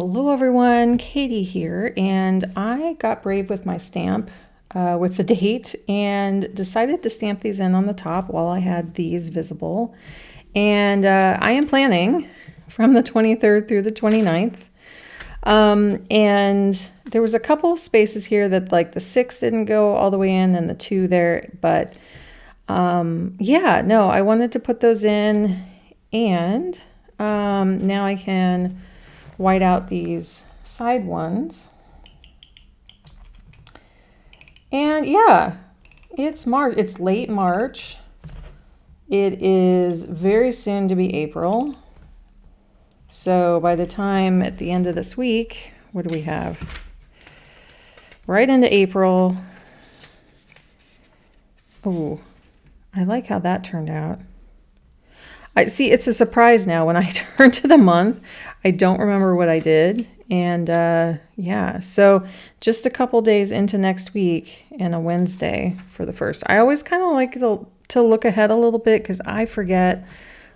Hello everyone, Katie here, and I got brave with my stamp with the date and decided to stamp these in on the top while I had these visible. And I am planning from the 23rd through the 29th. And there was a couple of spaces here that like the 6 didn't go all the way in and the 2 there, but yeah, no, I wanted to put those in, and now I can white out these side ones. And yeah, it's March. It's late March. It is very soon to be April. So by the time at the end of this week, what do we have? Right into April. Oh, I like how that turned out. I see, it's a surprise now when I turn to the month. I don't remember what I did. And yeah, so just a couple days into next week and a Wednesday for the first. I always kind of like to look ahead a little bit because I forget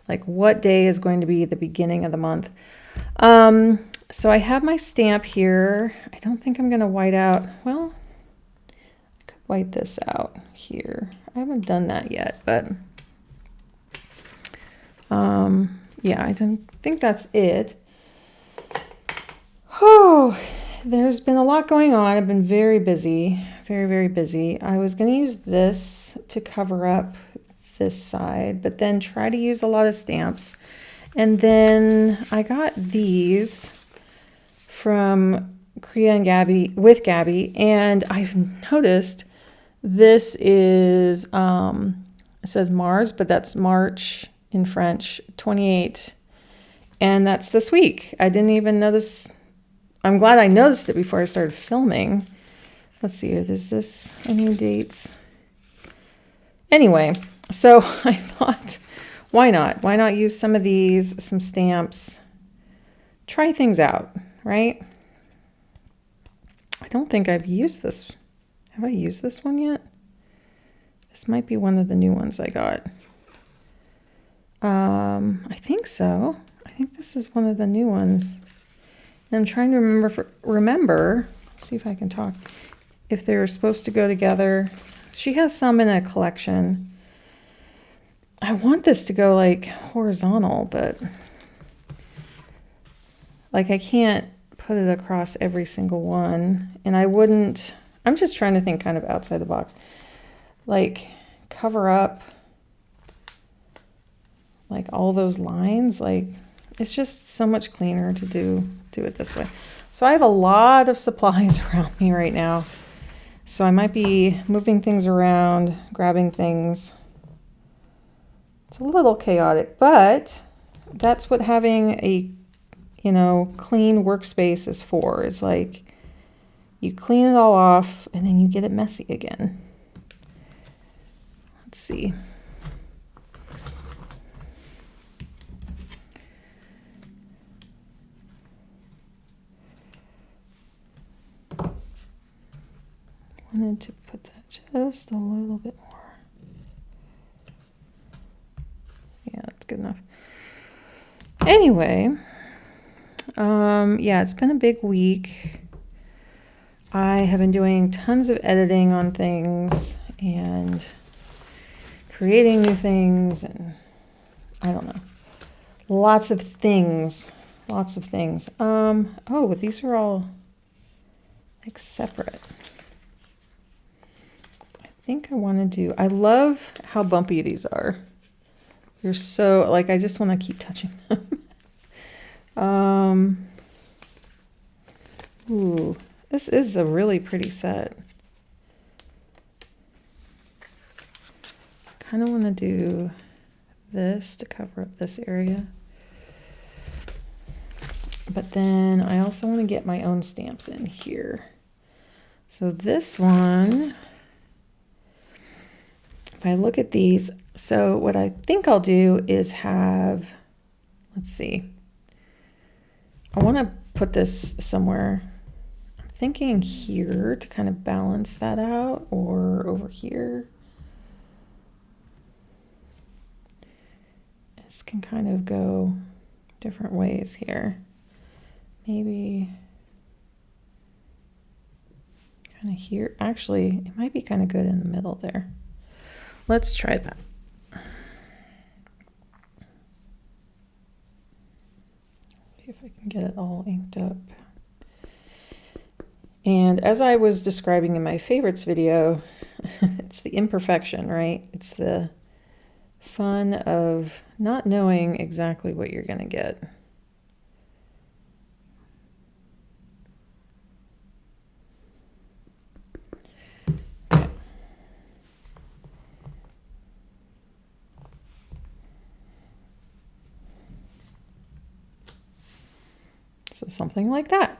like what day is going to be the beginning of the month. So I have my stamp here. I don't think I'm going to white out. Well, I could white this out here. I haven't done that yet, but yeah, I think that's it. Oh, there's been a lot going on. I've been very busy, very, very busy. I was going to use this to cover up this side, but then try to use a lot of stamps. And then I got these from Kriya and Gabby, with Gabby, and I've noticed this is, it says Mars, but that's March in French, 28, and that's this week. I didn't even notice. I'm glad I noticed it before I started filming. Let's see here. Is this any dates? Anyway, so I thought, why not? Why not use some of these, some stamps, try things out, right? I don't think I've used this. Have I used this one yet? This might be one of the new ones I got. I think so. I think this is one of the new ones. And I'm trying to remember, let's see if I can talk, if they're supposed to go together. She has some in a collection. I want this to go like horizontal, but like I can't put it across every single one. And I wouldn't, I'm just trying to think kind of outside the box. Like cover up like all those lines, like it's just so much cleaner to do it this way. So I have a lot of supplies around me right now. So I might be moving things around, grabbing things. It's a little chaotic, but that's what having a, clean workspace is for. Is like you clean it all off and then you get it messy again. Let's see. Wanted to put that just a little bit more. Yeah, that's good enough. Anyway, yeah, it's been a big week. I have been doing tons of editing on things and creating new things, and I don't know, lots of things. Oh, but these are all like separate. I think I want to do, I love how bumpy these are. They're so, like, I just want to keep touching them. Ooh, this is a really pretty set. Kind of want to do this to cover up this area. But then I also want to get my own stamps in here. So this one, if I look at these, so what I think I'll do is have, let's see, I want to put this somewhere. I'm thinking here to kind of balance that out, or over here. This can kind of go different ways here. maybe kind of here. Actually, it might be kind of good in the middle there. Let's try that. See if I can get it all inked up. And as I was describing in my favorites video, it's the imperfection, right? It's the fun of not knowing exactly what you're going to get. Okay. So something like that.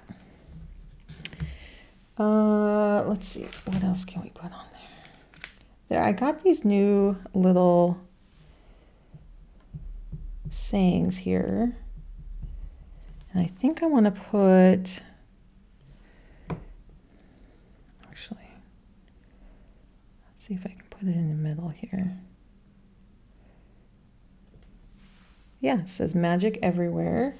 Let's see, what else can we put on there? I got these new little sayings here. And I think I want to put, actually, let's see if I can put it in the middle here. Yeah, it says magic everywhere.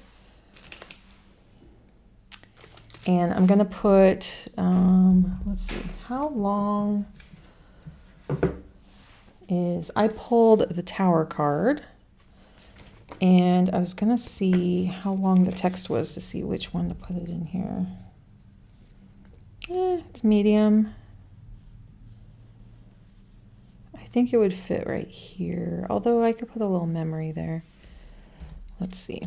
And I'm going to put, let's see, how long is, I pulled the Tower card, and I was going to see how long the text was to see which one to put it in here. It's medium. I think it would fit right here, although I could put a little memory there. Let's see.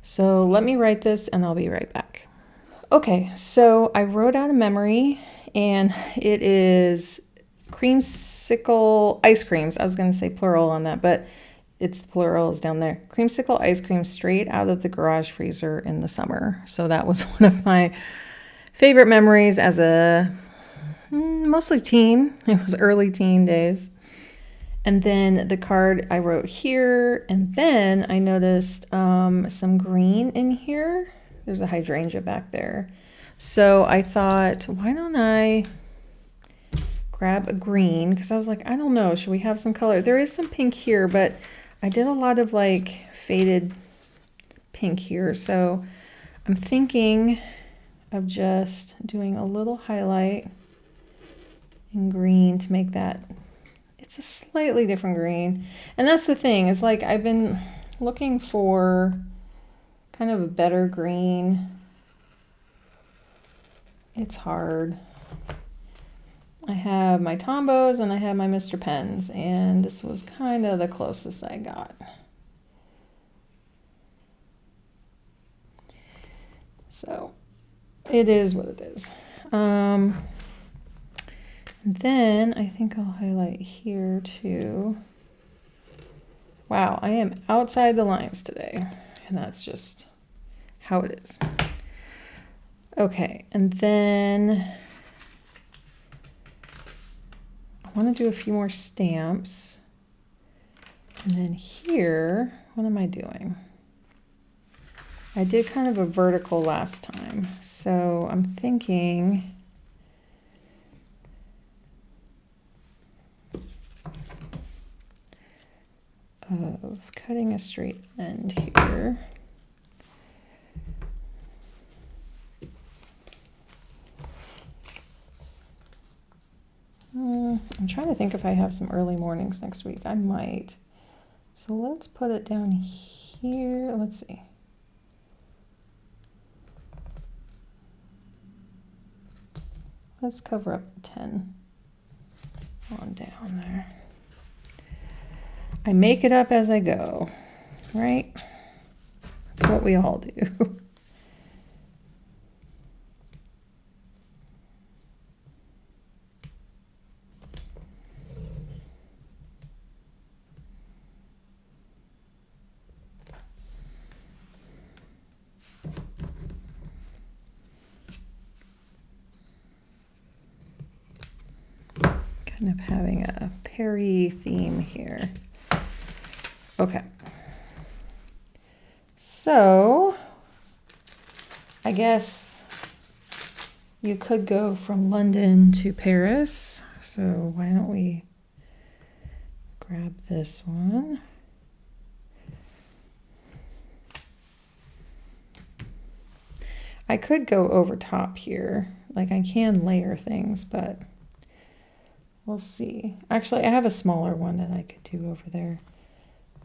So let me write this and I'll be right back. Okay, so I wrote out a memory, and it is creamsicle ice creams. I was going to say plural on that, but it's plural is down there. Creamsicle ice cream straight out of the garage freezer in the summer. So that was one of my favorite memories as a mostly teen. It was early teen days. And then the card I wrote here, and then I noticed some green in here. There's a hydrangea back there. So I thought, why don't I grab a green? Because I was like, I don't know, should we have some color? There is some pink here, but I did a lot of like faded pink here. So I'm thinking of just doing a little highlight in green to make that, it's a slightly different green. And that's the thing, is like I've been looking for kind of a better green. It's hard. I have my Tombos and I have my Mr. Pens, and this was kind of the closest I got. So it is what it is. Then I think I'll highlight here too. Wow, I am outside the lines today, and that's just how it is. Okay, and then I want to do a few more stamps. And then here, what am I doing? I did kind of a vertical last time, so I'm thinking of cutting a straight end here. I'm trying to think if I have some early mornings next week. I might. So let's put it down here. Let's see. Let's cover up the 10 on down there. I make it up as I go, right? That's what we all do. Kind of having a Perry theme here. Okay. So I guess you could go from London to Paris. So why don't we grab this one? I could go over top here. Like I can layer things, but we'll see. Actually, I have a smaller one that I could do over there.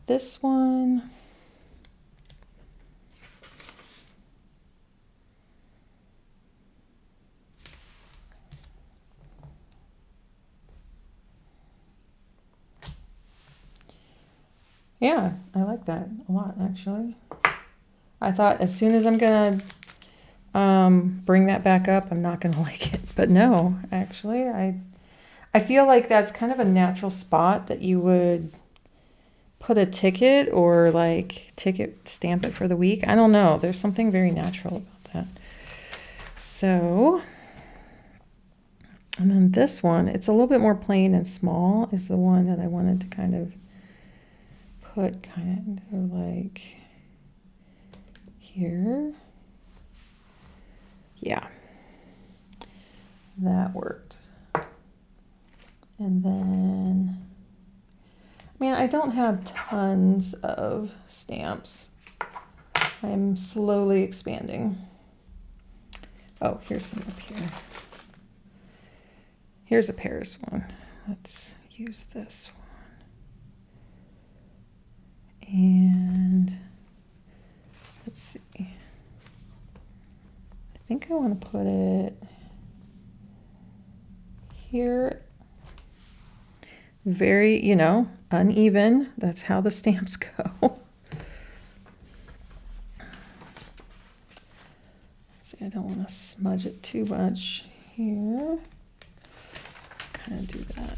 This one. Yeah, I like that a lot, actually. I thought as soon as I'm gonna bring that back up, I'm not gonna like it. But no, actually, I feel like that's kind of a natural spot that you would put a ticket or like stamp it for the week. I don't know. There's something very natural about that. So, and then this one, it's a little bit more plain and small, is the one that I wanted to kind of put kind of like here. Yeah, that worked. And then, I mean, I don't have tons of stamps. I'm slowly expanding. Oh, here's some up here. Here's a Paris one. Let's use this one. And let's see. I think I want to put it here. Very, you know, uneven. That's how the stamps go. See, I don't want to smudge it too much here. Kind of do that.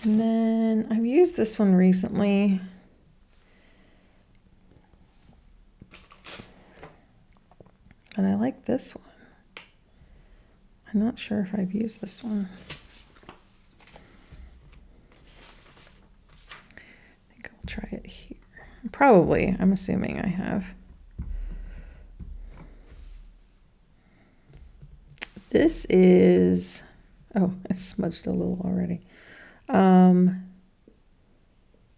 And then I've used this one recently. But I like this one. I'm not sure if I've used this one. I think I'll try it here. Probably, I'm assuming I have. This is, oh, I smudged a little already.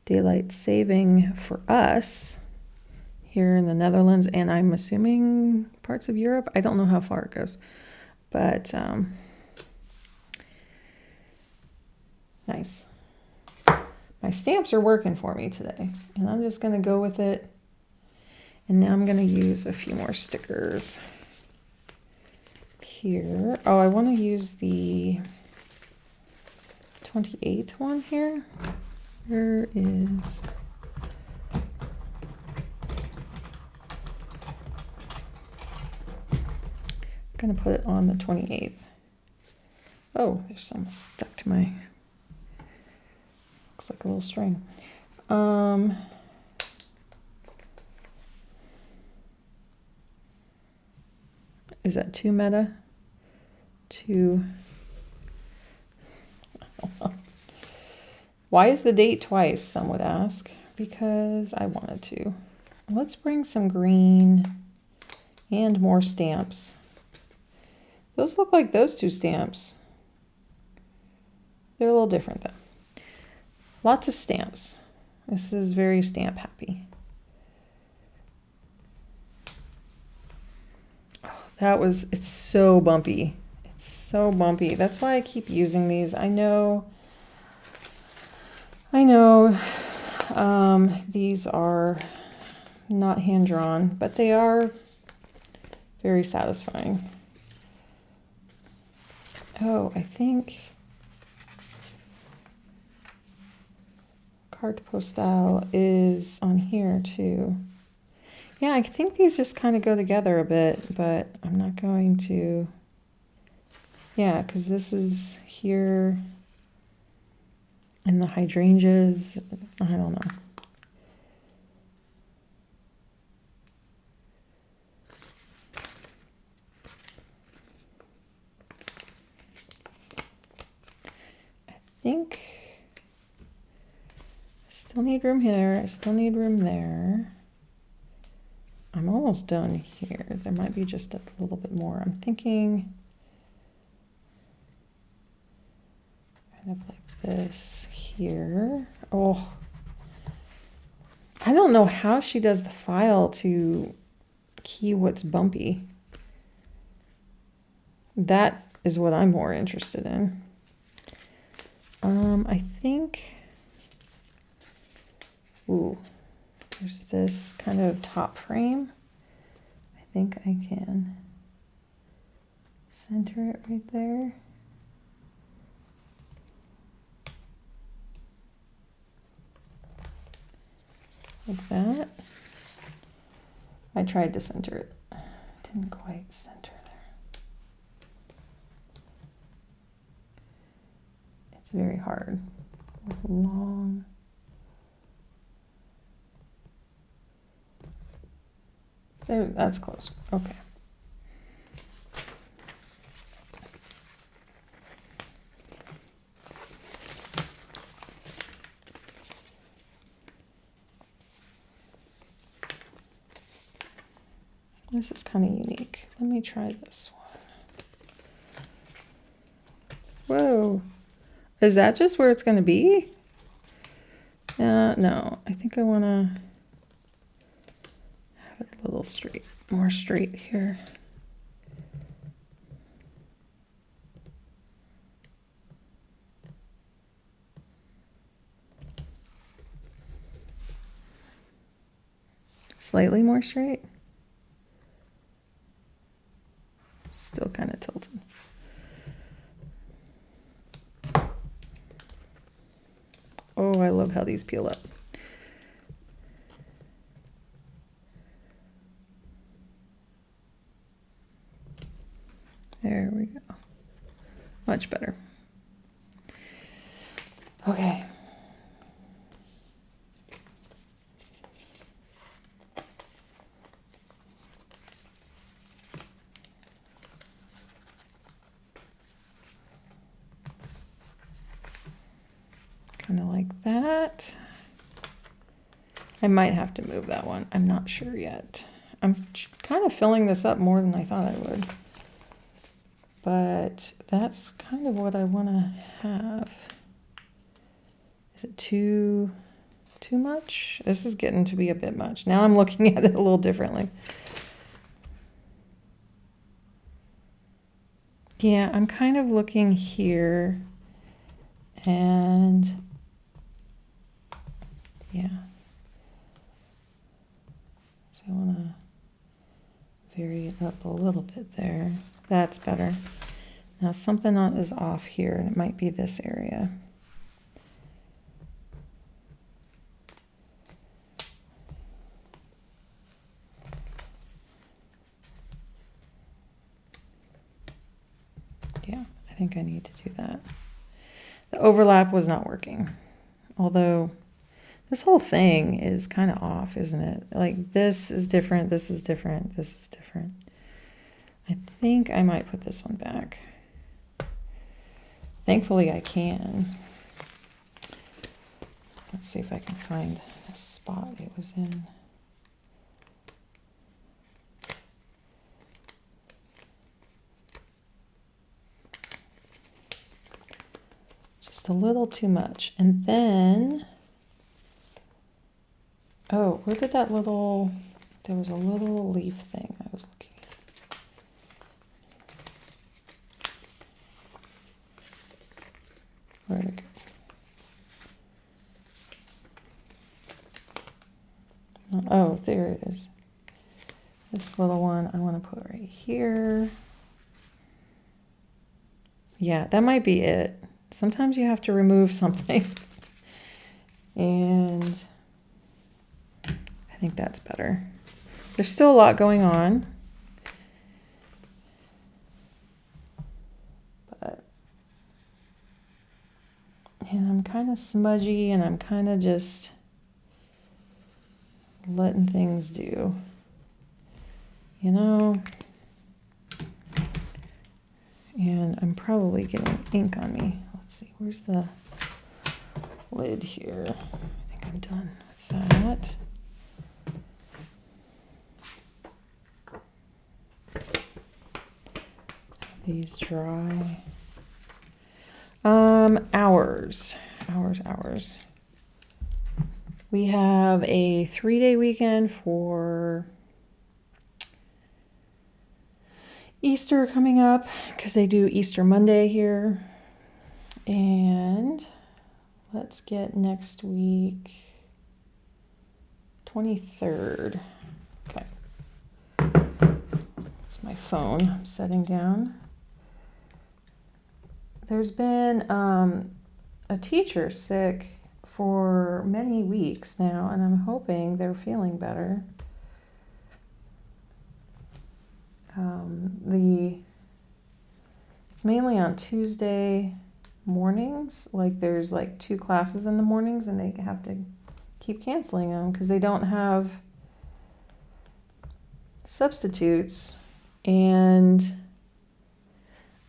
Daylight saving for us here in the Netherlands, and I'm assuming parts of Europe. I don't know how far it goes, but nice. My stamps are working for me today, and I'm just going to go with it. And now I'm going to use a few more stickers here. Oh, I want to use the 28th one here. Where is... I'm going to put it on the 28th. Oh, there's some stuck to my... Looks like a little string. Is that too meta? Too... Why is the date twice, some would ask? Because I wanted to. Let's bring some green and more stamps. Those look like those two stamps. They're a little different though. Lots of stamps. This is very stamp happy. Oh, it's so bumpy. It's so bumpy. That's why I keep using these. I know these are not hand-drawn, but they are very satisfying. Oh, I think carte postale is on here too. Yeah, I think these just kind of go together a bit, but I'm not going to. Yeah, because this is here. And the hydrangeas, I don't know. I think I still need room here. I still need room there. I'm almost done here. There might be just a little bit more. I'm thinking kind of like this here. Oh, I don't know how she does the file to key what's bumpy. That is what I'm more interested in. I think, ooh, there's this kind of top frame. I think I can center it right there. Like that. I tried to center it. Didn't quite center there. It's very hard with long. There, that's close. Okay. This is kind of unique. Let me try this one. Whoa. Is that just where it's going to be? No, I think I want to have it a little straight, more straight here. Slightly more straight. Still kind of tilted. Oh, I love how these peel up. There we go. Much better. Okay. Kind of like that. I might have to move that one. I'm not sure yet. I'm kind of filling this up more than I thought I would. But that's kind of what I want to have. Is it too much? This is getting to be a bit much. Now I'm looking at it a little differently. Yeah, I'm kind of looking here and yeah. So I want to vary it up a little bit there. That's better. Now something is off here, and it might be this area. Yeah, I think I need to do that. The overlap was not working, although this whole thing is kind of off, isn't it? Like this is different, this is different, this is different. I think I might put this one back. Thankfully I can. Let's see if I can find the spot it was in. Just a little too much. And then, oh, where did that little, there was a little leaf thing I was looking at. Where'd it go? Oh, there it is. This little one I want to put right here. Yeah, that might be it. Sometimes you have to remove something. And I think that's better. There's still a lot going on. But, and I'm kind of smudgy and I'm kind of just letting things do. You know? And I'm probably getting ink on me. Let's see, where's the lid here? I think I'm done with that. These dry. Hours. We have a 3-day weekend for Easter coming up because they do Easter Monday here. And let's get next week, 23rd. Okay. It's my phone I'm setting down. There's been a teacher sick for many weeks now, and I'm hoping they're feeling better. It's mainly on Tuesday mornings. Like there's like 2 classes in the mornings, and they have to keep canceling them because they don't have substitutes. And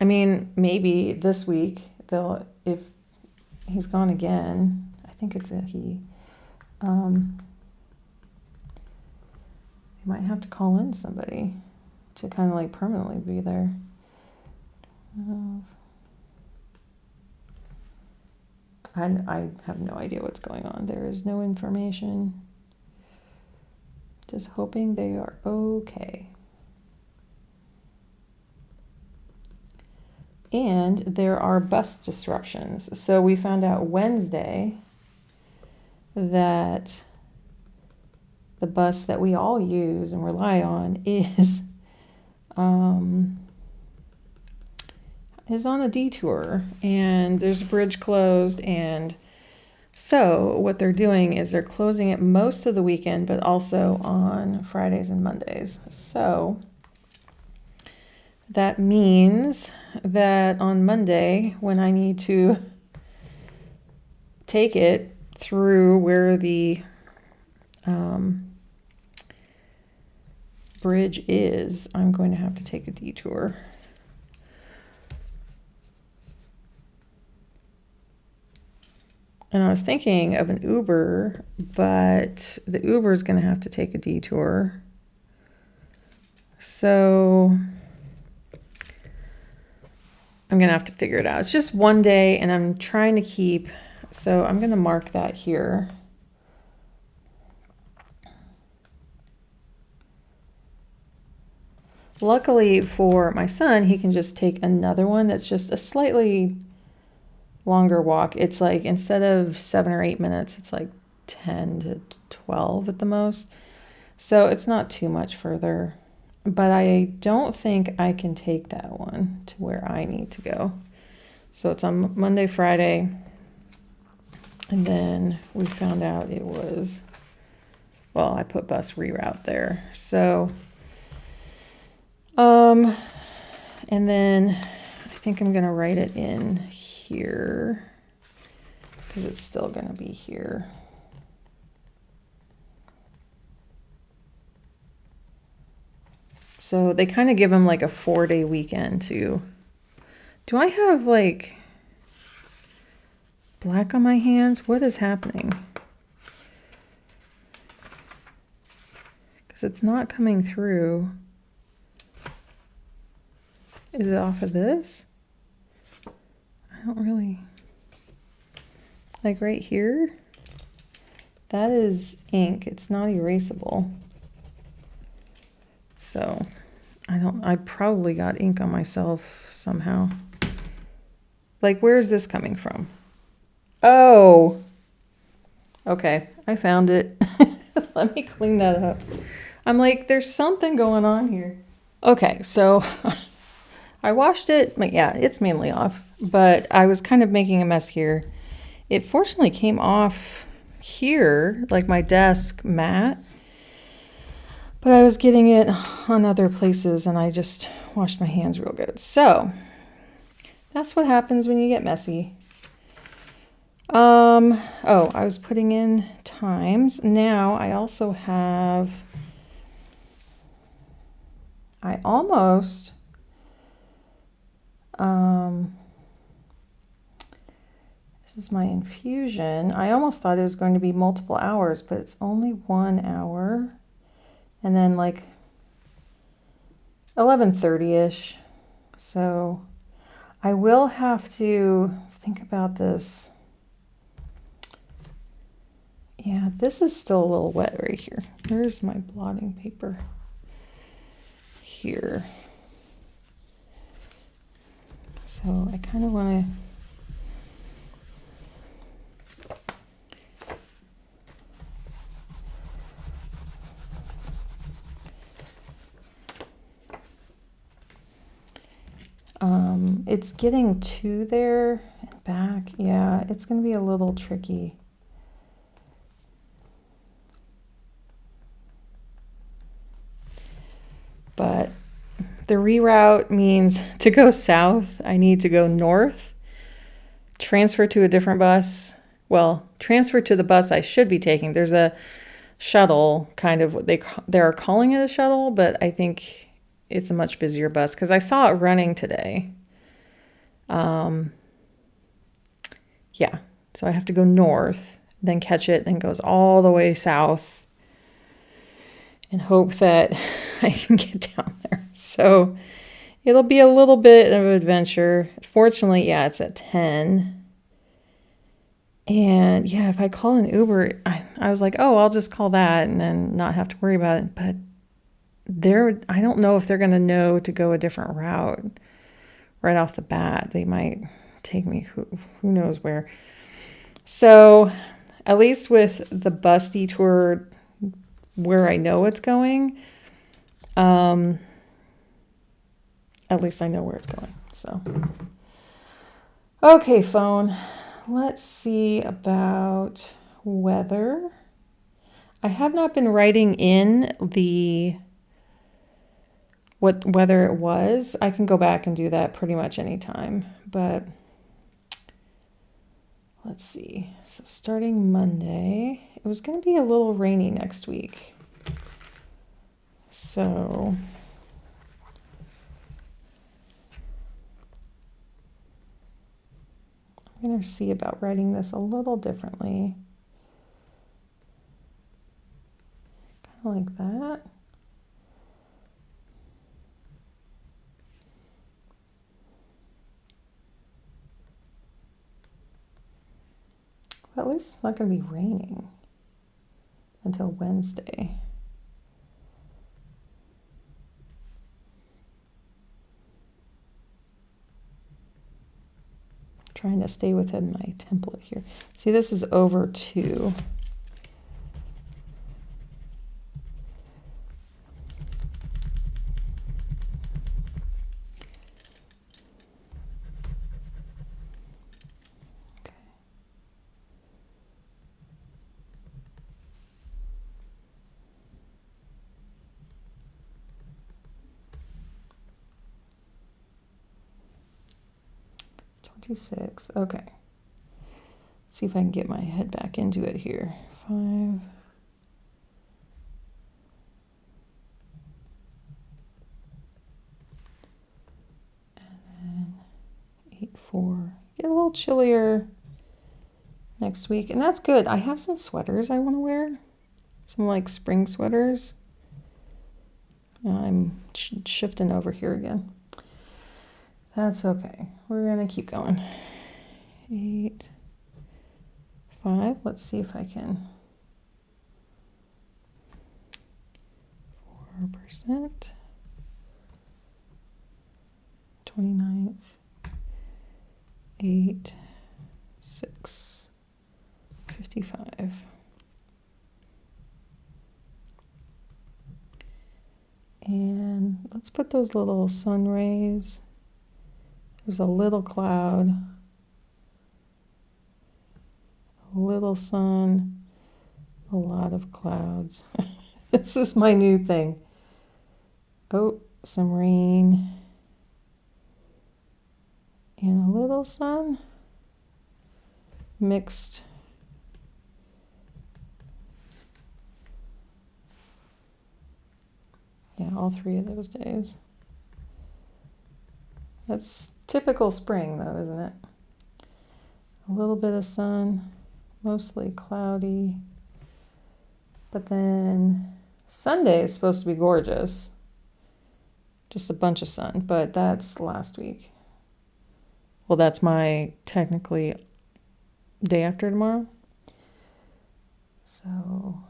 I mean, maybe this week they'll, if he's gone again, I think it's a he, you might have to call in somebody to kind of like permanently be there. I have no idea what's going on. There is no information. Just hoping they are okay. And there are bus disruptions. So we found out Wednesday that the bus that we all use and rely on is on a detour, and there's a bridge closed, and so what they're doing is they're closing it most of the weekend, but also on Fridays and Mondays. So that means that on Monday, when I need to take it through where the bridge is, I'm going to have to take a detour. And I was thinking of an Uber, but the Uber is going to have to take a detour. So I'm going to have to figure it out. It's just one day, and I'm trying to keep, so I'm going to mark that here. Luckily for my son, he can just take another one that's just a slightly longer walk. It's like, instead of 7 or 8 minutes, it's like 10 to 12 at the most. So it's not too much further. But I don't think I can take that one to where I need to go. So it's on Monday, Friday. And then we found out it was, well, I put bus reroute there. So, and then I think I'm going to write it in here because it's still going to be here. So they kind of give them like a 4-day weekend to, do I have like black on my hands? What is happening? Because it's not coming through. Is it off of this? I don't really, like right here, that is ink. It's not erasable. So I probably got ink on myself somehow. Like, where's this coming from? Oh, okay, I found it. Let me clean that up. I'm like, there's something going on here. Okay, so I washed it, but yeah, it's mainly off, but I was kind of making a mess here. It fortunately came off here, like my desk mat, but I was getting it on other places, and I just washed my hands real good. So that's what happens when you get messy. Oh, I was putting in times. Now I also have, I almost, this is my infusion. I almost thought it was going to be multiple hours, but it's only 1 hour. And then like 11:30-ish. So I will have to think about this. Yeah, this is still a little wet right here. Where's my blotting paper? Here. So I kind of want to, it's getting to there and back. Yeah, it's going to be a little tricky. But the reroute means to go south, I need to go north, transfer to a different bus. Well, transfer to the bus I should be taking. There's a shuttle, kind of, they're calling it a shuttle, but I think it's a much busier bus because I saw it running today. Yeah, so I have to go north, then catch it, then goes all the way south and hope that I can get down there. So it'll be a little bit of an adventure. Fortunately, yeah, it's at 10. And yeah, if I call an Uber, I was like, oh, I'll just call that and then not have to worry about it. But I don't know if they're going to know to go a different route right off the bat. They might take me who knows where. So at least with the bus detour where I know it's going, at least I know where it's going. So, okay, phone. Let's see about weather. I have not been writing in what weather it was. I can go back and do that pretty much anytime, but let's see. So starting Monday, it was going to be a little rainy next week. So I'm going to see about writing this a little differently. Kind of like that. But at least it's not going to be raining until Wednesday. Trying to stay within my template here. See, this is over 2. Okay. Okay. Let's see if I can get my head back into it here. 5. And then 8, 4. Get a little chillier next week. And that's good. I have some sweaters I want to wear. Some like spring sweaters. I'm shifting over here again. That's okay. We're going to keep going. 8, 5. Let's see if I can. 4%. 29th. 8, 6, 55. And let's put those little sun rays. There's a little cloud, a little sun, a lot of clouds. This is my new thing. Oh, some rain and a little sun mixed. Yeah, all 3 of those days. That's typical spring, though, isn't it? A little bit of sun, mostly cloudy. But then Sunday is supposed to be gorgeous. Just a bunch of sun, but that's last week. Well, that's my technically day after tomorrow. So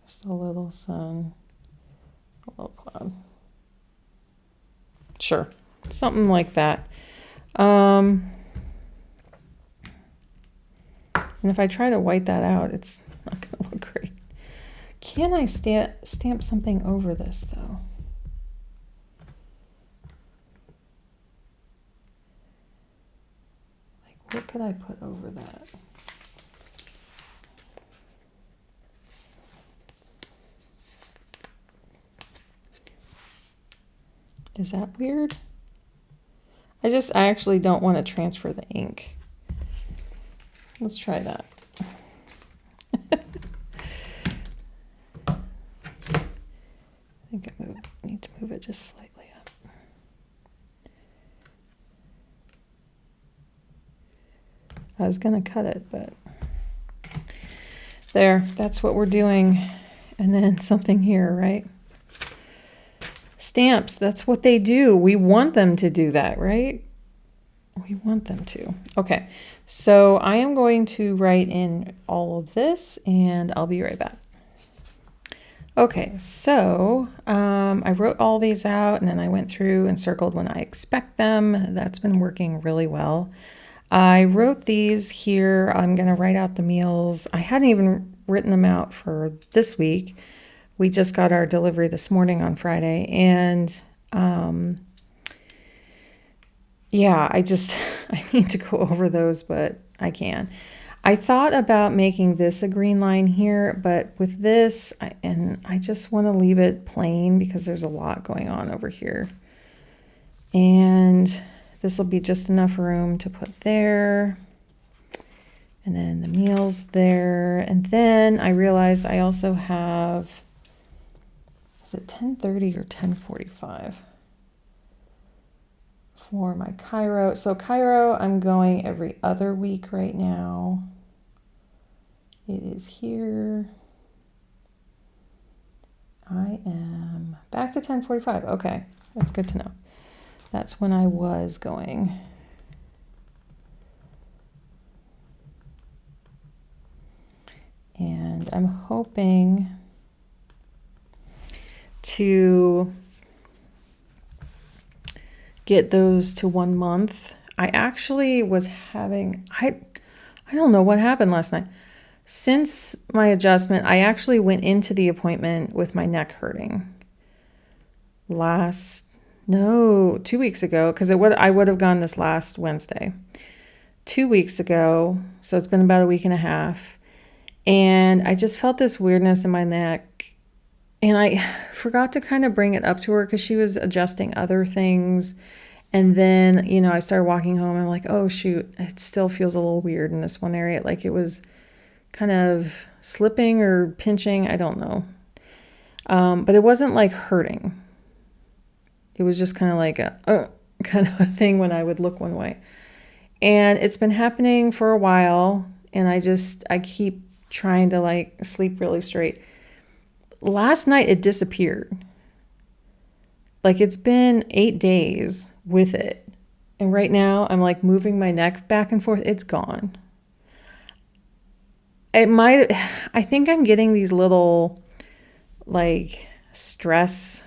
just a little sun, a little cloud. Sure, something like that. And if I try to white that out, it's not going to look great. Can I stamp something over this, though? Like, what could I put over that? Is that weird? I actually don't want to transfer the ink. Let's try that. I think I need to move it just slightly up. I was going to cut it, but there, that's what we're doing. And then something here, right? Stamps, that's what they do. We want them to do that, right? We want them to. Okay, so I am going to write in all of this and I'll be right back. Okay, so I wrote all these out and then I went through and circled when I expect them. That's been working really well. I wrote these here. I'm going to write out the meals. I hadn't even written them out for this week. We just got our delivery this morning on Friday. And yeah, I need to go over those, but I can. I thought about making this a green line here, but with this, I just want to leave it plain because there's a lot going on over here. And this will be just enough room to put there. And then the meals there. And then I realized I also have, is it 10:30 or 10:45 for my Chiro? So Chiro, I'm going every other week right now. It is here. I am back to 10:45. Okay, that's good to know. That's when I was going. And I'm hoping to get those to 1 month. I actually was having, I don't know what happened last night. Since my adjustment, I actually went into the appointment with my neck hurting 2 weeks ago, because I would have gone this last Wednesday. 2 weeks ago, so it's been about a week and a half, and I just felt this weirdness in my neck, and I forgot to kind of bring it up to her because she was adjusting other things, and then, I started walking home, and I'm like, oh shoot, it still feels a little weird in this one area, like it was kind of slipping or pinching, I don't know, but it wasn't like hurting. It was just kind of like a kind of a thing when I would look one way. And it's been happening for a while, and I keep trying to like sleep really straight. Last night it disappeared. Like it's been 8 days with it. And right now I'm like moving my neck back and forth. It's gone. I think I'm getting these little like stress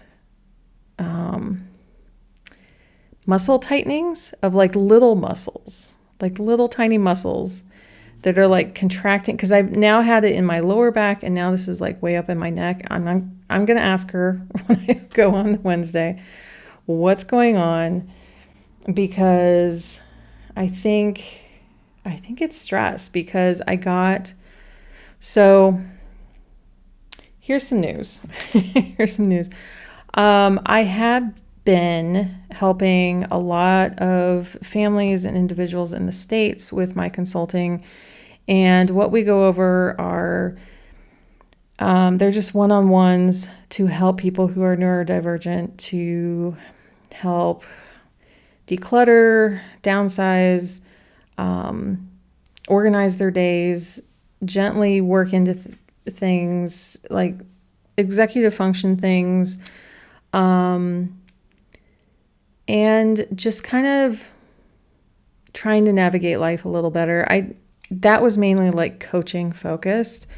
muscle tightenings of like little muscles, like little tiny muscles that are like contracting, because I've now had it in my lower back and now this is like way up in my neck. I'm going to ask her when I go on Wednesday what's going on, because I think it's stress, because so here's some news. I have been helping a lot of families and individuals in the States with my consulting, and what we go over are they're just one-on-ones to help people who are neurodivergent, to help declutter, downsize, organize their days, gently work into things like executive function things, and just kind of trying to navigate life a little better. That was mainly like coaching focused.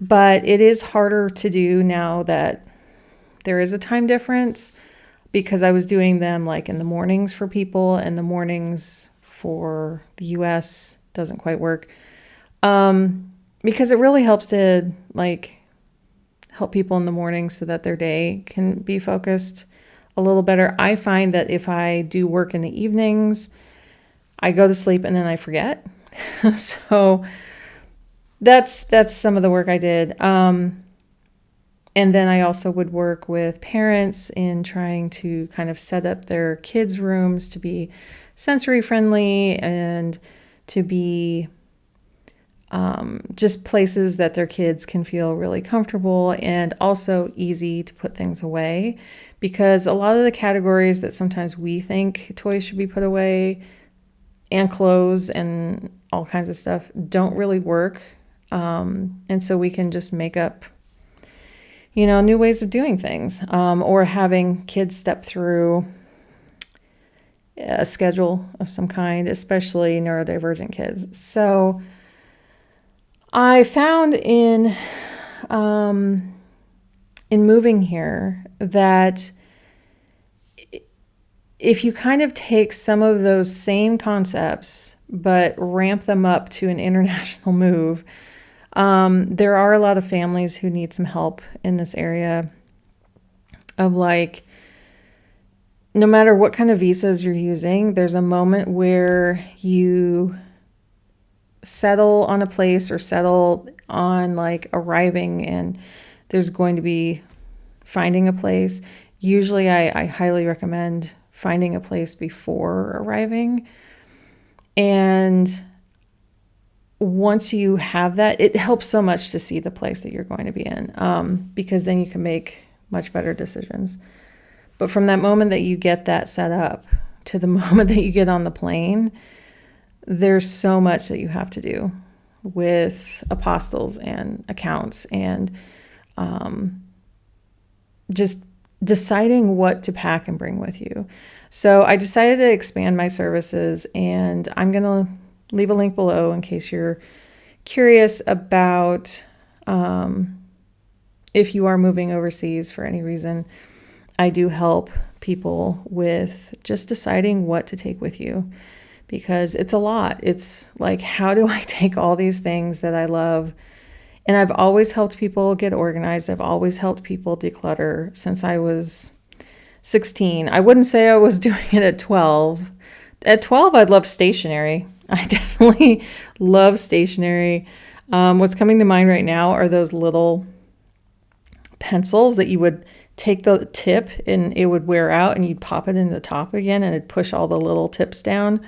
But it is harder to do now that there is a time difference, because I was doing them like in the mornings for people, and the mornings for the US doesn't quite work. Because it really helps to like help people in the morning so that their day can be focused a little better. I find that if I do work in the evenings, I go to sleep and then I forget. So that's some of the work I did. And then I also would work with parents in trying to kind of set up their kids' rooms to be sensory friendly and to be just places that their kids can feel really comfortable and also easy to put things away. Because a lot of the categories that sometimes we think toys should be put away, and clothes and all kinds of stuff, don't really work. And so we can just make up new ways of doing things, or having kids step through a schedule of some kind, especially neurodivergent kids. So I found in moving here that if you kind of take some of those same concepts but ramp them up to an international move, there are a lot of families who need some help in this area of like, no matter what kind of visas you're using, there's a moment where you settle on a place or settle on like arriving, and there's going to be finding a place. Usually I highly recommend finding a place before arriving. And once you have that, it helps so much to see the place that you're going to be in, because then you can make much better decisions. But from that moment that you get that set up to the moment that you get on the plane, there's so much that you have to do with apostils and accounts and just deciding what to pack and bring with you. So I decided to expand my services, and I'm going to leave a link below in case you're curious about if you are moving overseas for any reason. I do help people with just deciding what to take with you, because it's a lot. It's like, how do I take all these things that I love? And I've always helped people get organized. I've always helped people declutter since I was 16. I wouldn't say I was doing it at 12. At 12, I loved stationery. I definitely love stationery. What's coming to mind right now are those little pencils that you would take the tip and it would wear out, and you'd pop it in the top again and it'd push all the little tips down.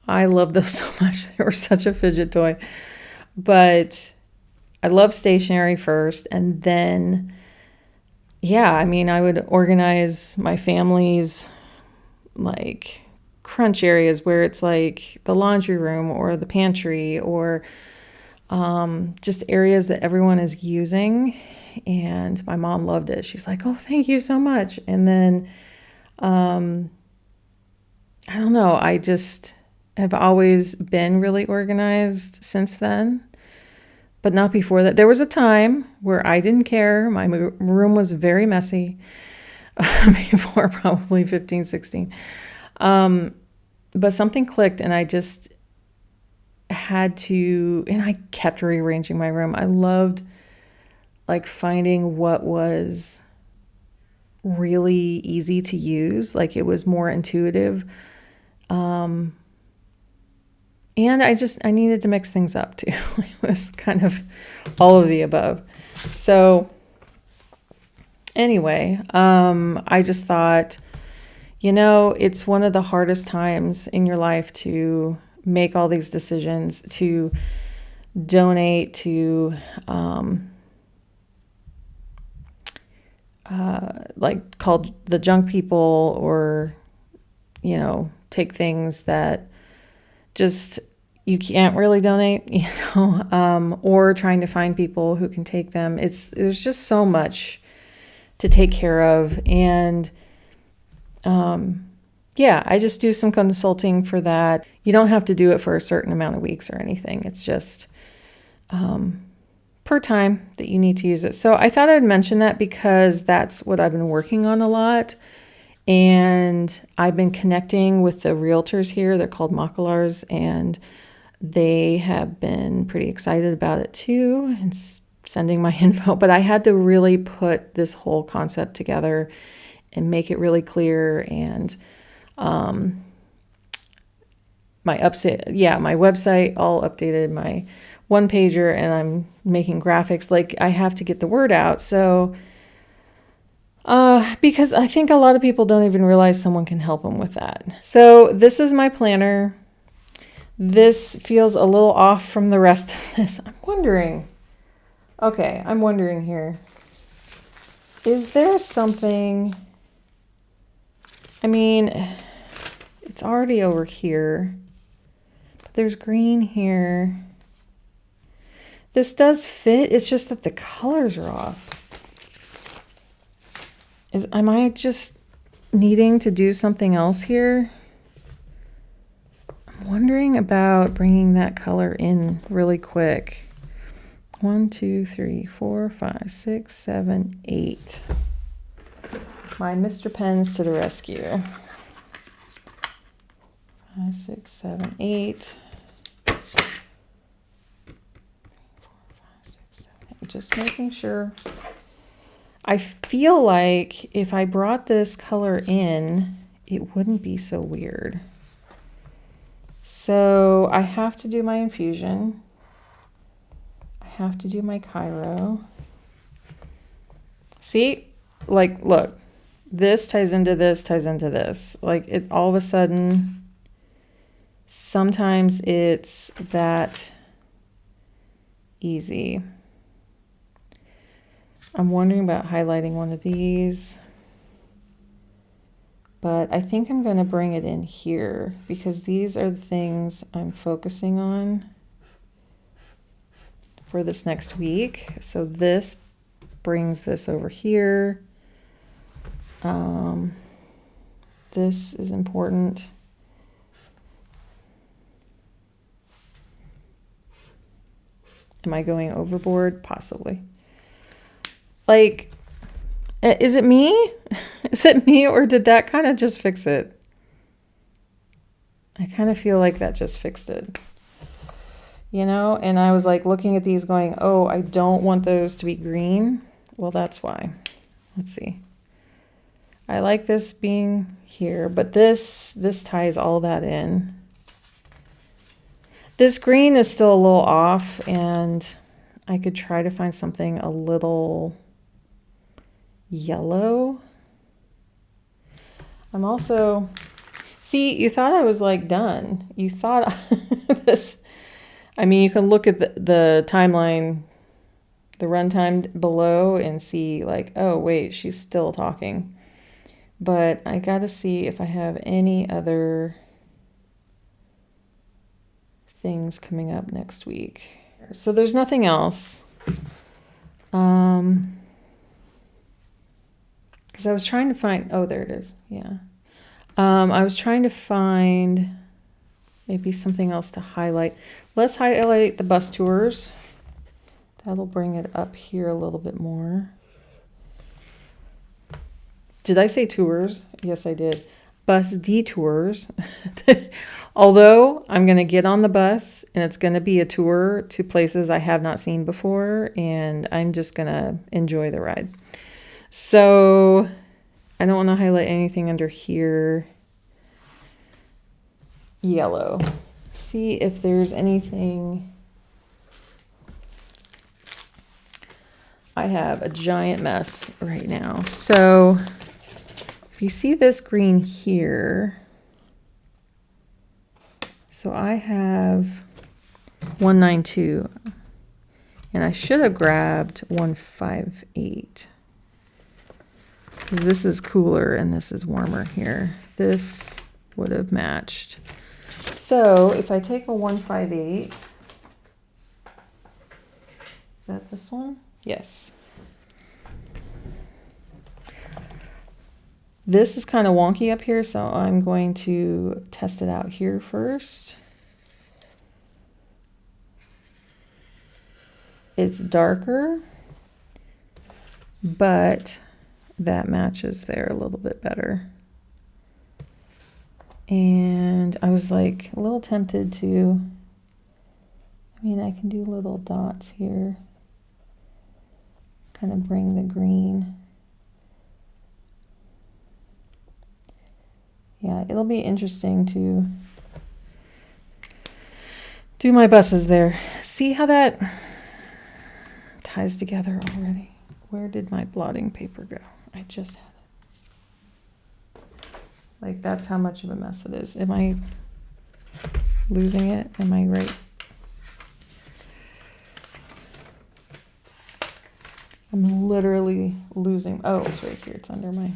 I love those so much. They were such a fidget toy. But I love stationery first, and then I would organize my family's like crunch areas where it's like the laundry room or the pantry, or just areas that everyone is using. And my mom loved it. She's like, "Oh, thank you so much." And then I don't know, I just have always been really organized since then, but not before that. There was a time where I didn't care. My room was very messy before probably 15, 16. But something clicked, and I just had to, and I kept rearranging my room. I loved like finding what was really easy to use. Like it was more intuitive. And I needed to mix things up too. It was kind of all of the above. So anyway, I just thought, it's one of the hardest times in your life to make all these decisions, to donate to, like called the junk people, or, take things that just you can't really donate, or trying to find people who can take them. There's just so much to take care of. And I just do some consulting for that. You don't have to do it for a certain amount of weeks or anything. It's just per time that you need to use it. So I thought I'd mention that because that's what I've been working on a lot. And I've been connecting with the realtors here. They're called Makalars, and they have been pretty excited about it too and sending my info. But I had to really put this whole concept together and make it really clear. And my website all updated, my one pager, and I'm making graphics. Like, I have to get the word out. So because I think a lot of people don't even realize someone can help them with that. So this is my planner. This feels a little off from the rest of this. I'm wondering here. Is there something, I mean, it's already over here, but there's green here. This does fit. It's just that the colors are off. Am I just needing to do something else here? I'm wondering about bringing that color in really quick. 1, 2, 3, 4, 5, 6, 7, 8. My Mr. Pens to the rescue. 5, 6, 7, 8. 4, 5, 6, 7, 8. Just making sure. I feel like if I brought this color in, it wouldn't be so weird. So I have to do my infusion. I have to do my Cairo. See, like, look, this ties into this, ties into this. Like, it all of a sudden, sometimes it's that easy. I'm wondering about highlighting one of these, but I think I'm going to bring it in here because these are the things I'm focusing on for this next week. So this brings this over here. This is important. Am I going overboard? Possibly. Like, is it me? Is it me, or did that kind of just fix it? I kind of feel like that just fixed it. You know, and I was like looking at these going, oh, I don't want those to be green. Well, that's why. Let's see. I like this being here, but this ties all that in. This green is still a little off, and I could try to find something a little yellow. I'm also, see, you thought I was like done. You thought this, I mean, you can look at the timeline, the runtime below and see like, oh, wait, she's still talking. But I got to see if I have any other things coming up next week. So there's nothing else. Because I was trying to find, oh, there it is. Yeah. I was trying to find maybe something else to highlight. Let's highlight the bus tours. That'll bring it up here a little bit more. Did I say tours? Yes, I did. Bus detours. Although I'm going to get on the bus and it's going to be a tour to places I have not seen before, and I'm just going to enjoy the ride. So I don't want to highlight anything under here. Yellow. See if there's anything. I have a giant mess right now. So if you see this green here, so I have 192, and I should have grabbed 158 because this is cooler and this is warmer here. This would have matched. So if I take a 158, is that this one? Yes. This is kind of wonky up here, so I'm going to test it out here first. it's darker, but that matches there a little bit better. And I was like a little tempted to, I mean, I can do little dots here, kind of bring the green. Yeah, it'll be interesting to do my buses there. See how that ties together already? Where did my blotting paper go? I just had it. Like, that's how much of a mess it is. Am I losing it? Am I right? I'm literally losing. Oh, it's right here. It's under my.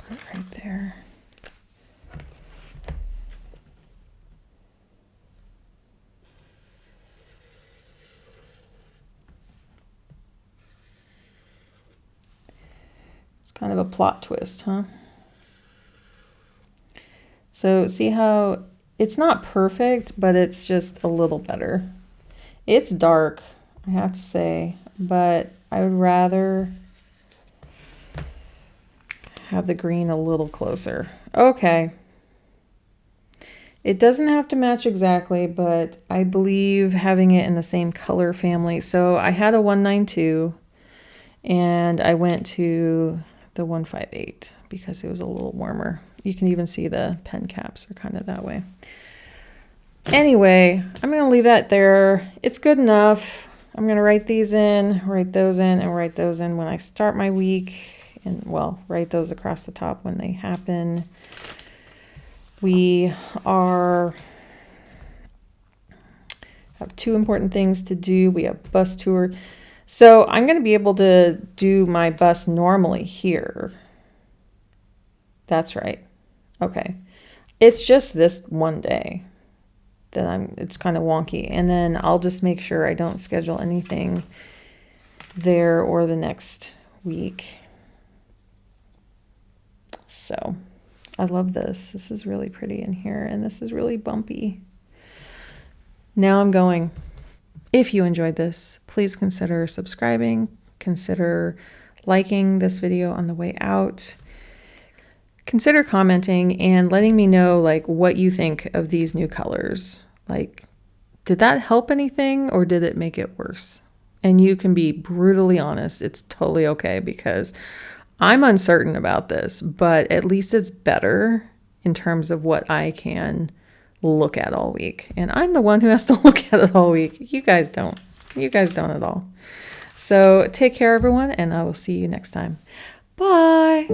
Put it right there. It's kind of a plot twist, huh? So see how it's not perfect, but it's just a little better. It's dark, I have to say, but I would rather have the green a little closer. Okay. It doesn't have to match exactly, but I believe having it in the same color family. So I had a 192 and I went to the 158 because it was a little warmer. You can even see the pen caps are kind of that way. Anyway, I'm going to leave that there. It's good enough. I'm going to write these in, write those in, and write those in when I start my week. And, well, write those across the top when they happen. We have 2 important things to do. We have bus tour. So I'm going to be able to do my bus normally here. That's right. Okay. It's just this one day that it's kind of wonky. And then I'll just make sure I don't schedule anything there or the next week. So I love this. This is really pretty in here, and this is really bumpy. Now I'm going. If you enjoyed this, please consider subscribing, consider liking this video on the way out. Consider commenting and letting me know like what you think of these new colors. Like, did that help anything or did it make it worse? And you can be brutally honest. It's totally okay because I'm uncertain about this, but at least it's better in terms of what I can look at all week. And I'm the one who has to look at it all week. You guys don't. You guys don't at all. So take care, everyone, and I will see you next time. Bye.